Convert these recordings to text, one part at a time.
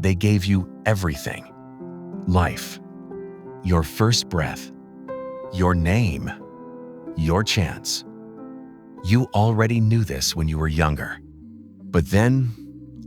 They gave you everything: life, your first breath, your name, your chance. You already knew this when you were younger. But then,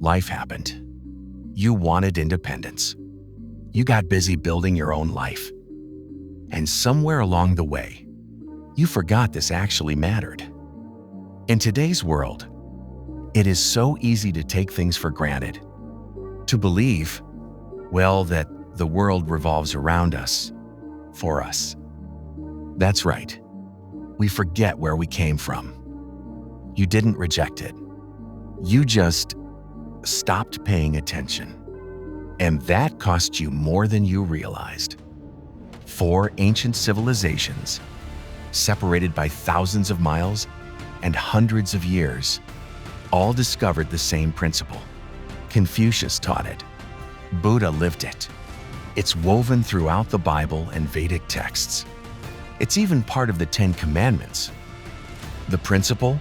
life happened. You wanted independence. You got busy building your own life. And somewhere along the way, you forgot this actually mattered. In today's world, it is so easy to take things for granted, to believe, well, that the world revolves around us, for us. That's right. We forget where we came from. You didn't reject it. You just stopped paying attention. And that cost you more than you realized. 4 ancient civilizations, separated by thousands of miles and hundreds of years, all discovered the same principle. Confucius taught it. Buddha lived it. It's woven throughout the Bible and Vedic texts. It's even part of the 10 Commandments. The principle?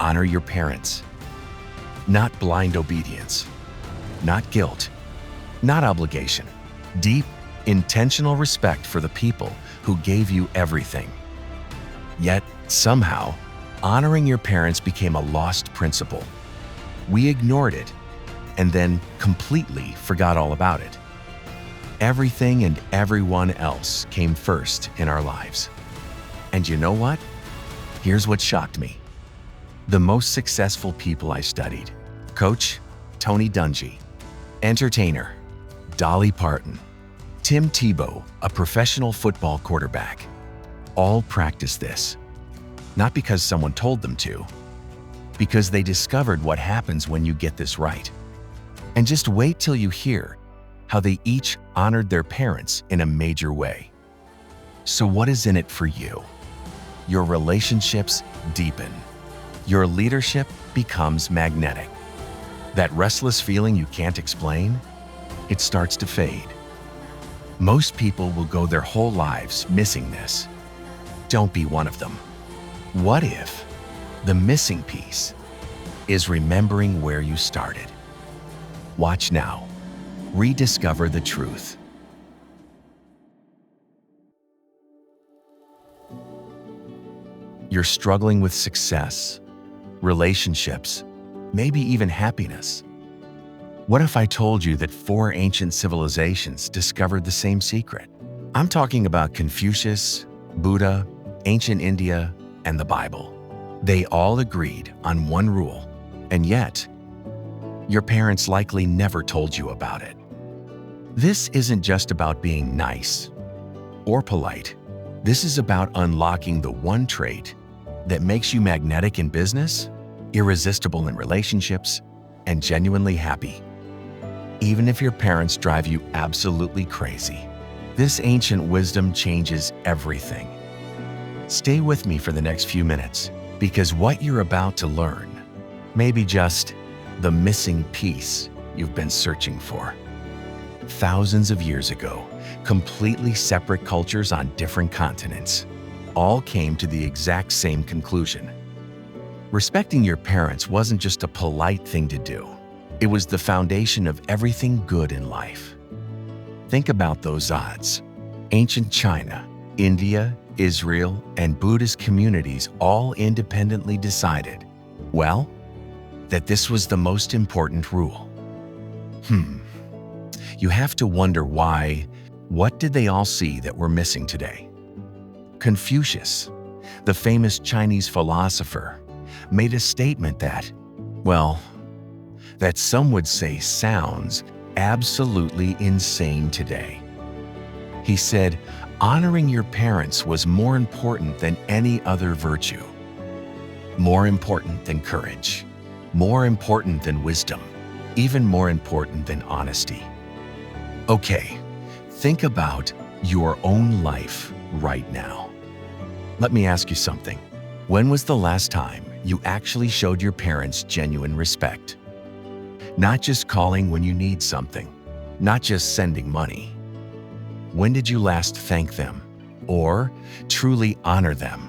Honor your parents. Not blind obedience. Not guilt. Not obligation. Deep, intentional respect for the people who gave you everything. Yet, somehow, honoring your parents became a lost principle. We ignored it and then completely forgot all about it. Everything and everyone else came first in our lives. And you know what? Here's what shocked me. The most successful people I studied: Coach Tony Dungy, entertainer Dolly Parton, Tim Tebow, a professional football quarterback, all practiced this. Not because someone told them to, because they discovered what happens when you get this right. And just wait till you hear how they each honored their parents in a major way. So what is in it for you? Your relationships deepen. Your leadership becomes magnetic. That restless feeling you can't explain, it starts to fade. Most people will go their whole lives missing this. Don't be one of them. What if the missing piece is remembering where you started? Watch now. Rediscover the truth. You're struggling with success, relationships, maybe even happiness. What if I told you that 4 ancient civilizations discovered the same secret? I'm talking about Confucius, Buddha, ancient India, and the Bible. They all agreed on one rule, and yet, your parents likely never told you about it. This isn't just about being nice or polite. This is about unlocking the one trait that makes you magnetic in business, irresistible in relationships, and genuinely happy. Even if your parents drive you absolutely crazy, this ancient wisdom changes everything. Stay with me for the next few minutes, because what you're about to learn may be just the missing piece you've been searching for. Thousands of years ago, completely separate cultures on different continents all came to the exact same conclusion. Respecting your parents wasn't just a polite thing to do. It was the foundation of everything good in life. Think about those odds. Ancient China, India, Israel, and Buddhist communities all independently decided, well, that this was the most important rule. You have to wonder why. What did they all see that we're missing today? Confucius, the famous Chinese philosopher, made a statement that, well, that some would say sounds absolutely insane today. He said, honoring your parents was more important than any other virtue, more important than courage, more important than wisdom, even more important than honesty. Okay, think about your own life right now. Let me ask you something. When was the last time you actually showed your parents genuine respect? Not just calling when you need something, not just sending money. When did you last thank them or truly honor them?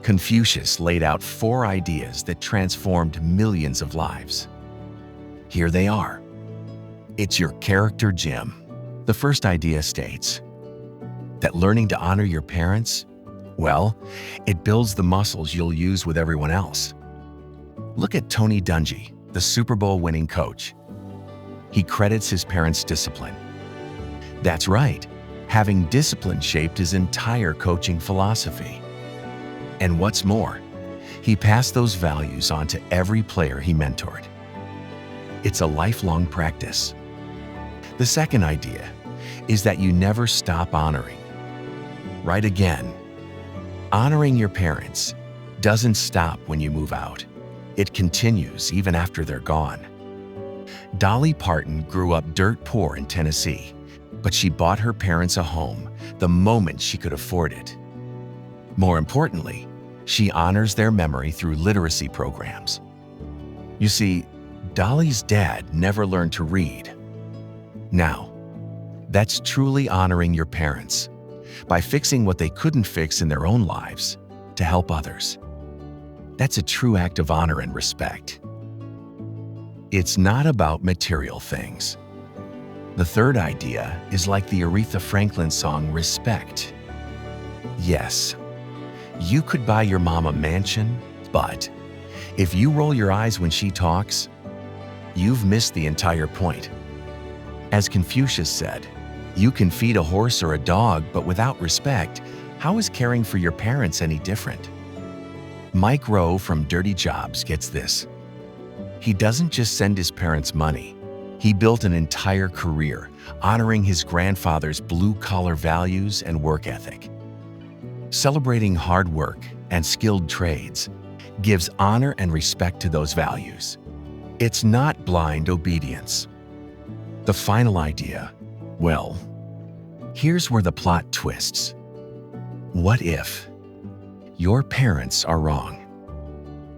Confucius laid out 4 ideas that transformed millions of lives. Here they are. It's your character gym. The first idea states that learning to honor your parents, well, it builds the muscles you'll use with everyone else. Look at Tony Dungy, the Super Bowl winning coach. He credits his parents' discipline. That's right, having discipline shaped his entire coaching philosophy. And what's more, he passed those values on to every player he mentored. It's a lifelong practice. The second idea is that you never stop honoring. Right again, honoring your parents doesn't stop when you move out. It continues even after they're gone. Dolly Parton grew up dirt poor in Tennessee, but she bought her parents a home the moment she could afford it. More importantly, she honors their memory through literacy programs. You see, Dolly's dad never learned to read. Now, that's truly honoring your parents by fixing what they couldn't fix in their own lives to help others. That's a true act of honor and respect. It's not about material things. The third idea is like the Aretha Franklin song, Respect. Yes, you could buy your mom a mansion, but if you roll your eyes when she talks, you've missed the entire point. As Confucius said, you can feed a horse or a dog, but without respect, how is caring for your parents any different? Mike Rowe from Dirty Jobs gets this. He doesn't just send his parents money. He built an entire career honoring his grandfather's blue-collar values and work ethic. Celebrating hard work and skilled trades gives honor and respect to those values. It's not blind obedience. The final idea, well, here's where the plot twists. What if your parents are wrong?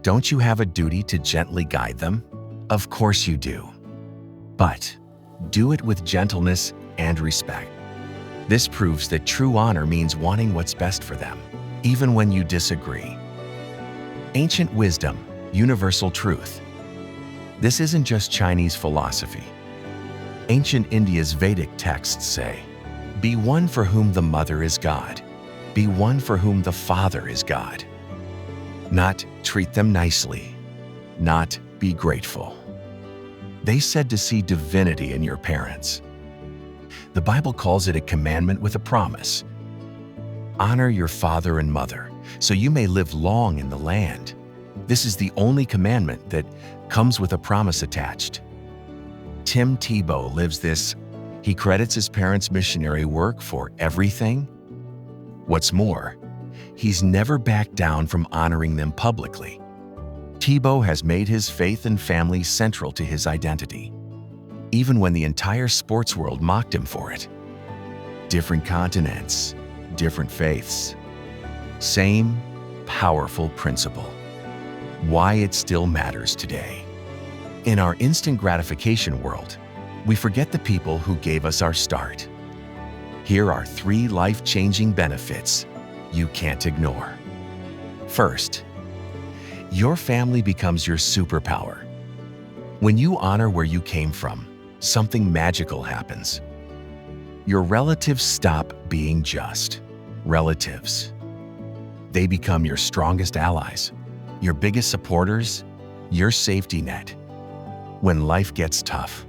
Don't you have a duty to gently guide them? Of course you do. But do it with gentleness and respect. This proves that true honor means wanting what's best for them, even when you disagree. Ancient wisdom, universal truth. This isn't just Chinese philosophy. Ancient India's Vedic texts say, "Be one for whom the mother is God. Be one for whom the father is God." Not treat them nicely, not be grateful. They said to see divinity in your parents. The Bible calls it a commandment with a promise. Honor your father and mother, so you may live long in the land. This is the only commandment that comes with a promise attached. Tim Tebow lives this. He credits his parents' missionary work for everything. What's more, he's never backed down from honoring them publicly. Tebow has made his faith and family central to his identity, even when the entire sports world mocked him for it. Different continents, different faiths. Same powerful principle. Why it still matters today. In our instant gratification world, we forget the people who gave us our start. Here are 3 life-changing benefits you can't ignore. First, your family becomes your superpower. When you honor where you came from, something magical happens. Your relatives stop being just relatives. They become your strongest allies, your biggest supporters, your safety net when life gets tough.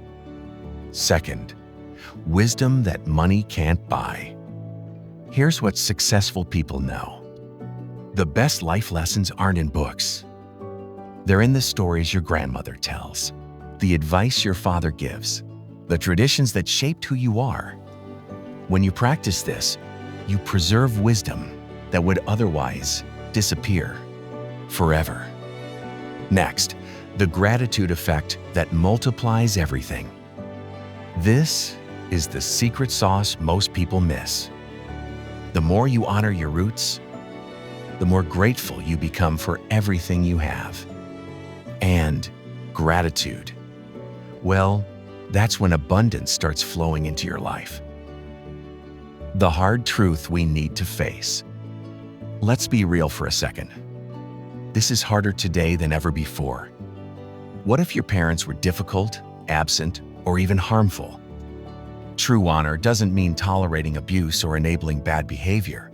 Second, wisdom that money can't buy. Here's what successful people know. The best life lessons aren't in books. They're in the stories your grandmother tells, the advice your father gives, the traditions that shaped who you are. When you practice this, you preserve wisdom that would otherwise disappear forever. Next, the gratitude effect that multiplies everything. This is the secret sauce most people miss. The more you honor your roots, the more grateful you become for everything you have. And gratitude, well, that's when abundance starts flowing into your life. The hard truth we need to face. Let's be real for a second. This is harder today than ever before. What if your parents were difficult, absent, or even harmful. True honor doesn't mean tolerating abuse or enabling bad behavior.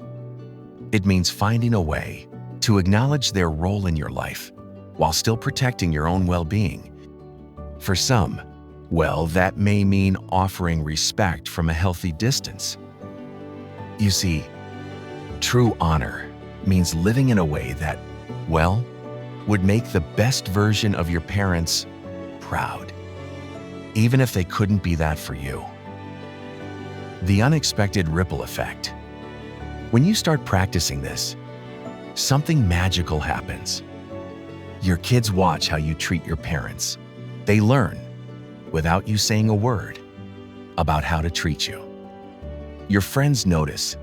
It means finding a way to acknowledge their role in your life while still protecting your own well-being. For some, well, that may mean offering respect from a healthy distance. You see, true honor means living in a way that, well, would make the best version of your parents proud, even if they couldn't be that for you. The unexpected ripple effect. When you start practicing this, something magical happens. Your kids watch how you treat your parents. They learn, without you saying a word, about how to treat you. Your friends notice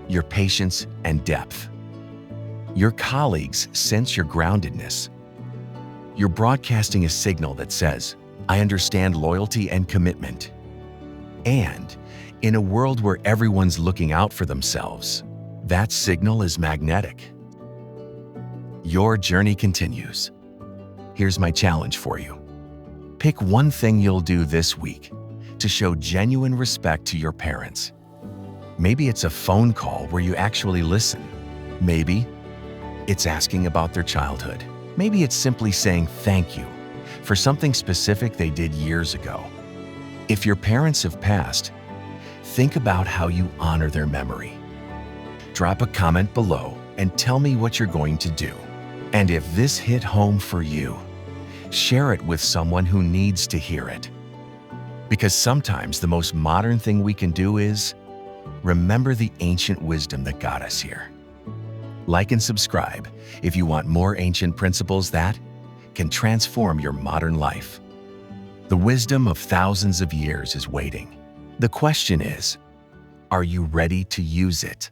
your patience and depth. Your colleagues sense your groundedness. You're broadcasting a signal that says, "I understand loyalty and commitment." And in a world where everyone's looking out for themselves, that signal is magnetic. Your journey continues. Here's my challenge for you. Pick one thing you'll do this week to show genuine respect to your parents. Maybe it's a phone call where you actually listen. Maybe it's asking about their childhood. Maybe it's simply saying thank you for something specific they did years ago. If your parents have passed, think about how you honor their memory. Drop a comment below and tell me what you're going to do. And if this hit home for you, share it with someone who needs to hear it. Because sometimes the most modern thing we can do is remember the ancient wisdom that got us here. Like and subscribe if you want more ancient principles that can transform your modern life. The wisdom of thousands of years is waiting. The question is, are you ready to use it?